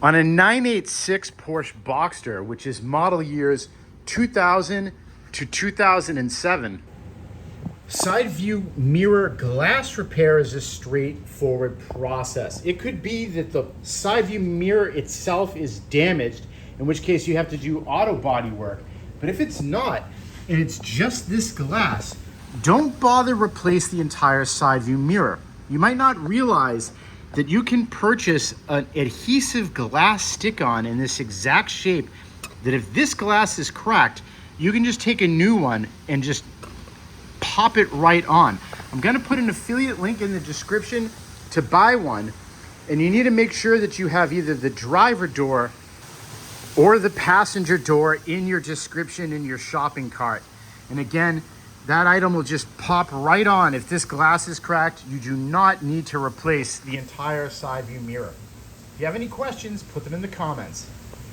On a 986 Porsche Boxster, which is model years 2000 to 2007, side view mirror glass repair is a straightforward process. It could be that the side view mirror itself is damaged, in which case you have to do auto body work. But if it's not, and it's just this glass, don't bother replace the entire side view mirror. You might not realize that you can purchase an adhesive glass stick-on in this exact shape that if this glass is cracked, you can just take a new one and just pop it right on. I'm gonna put an affiliate link in the description to buy one, and you need to make sure that you have either the driver door or the passenger door in your description in your shopping cart. And again, that item will just pop right on. If this glass is cracked, you do not need to replace the entire side view mirror. If you have any questions, put them in the comments.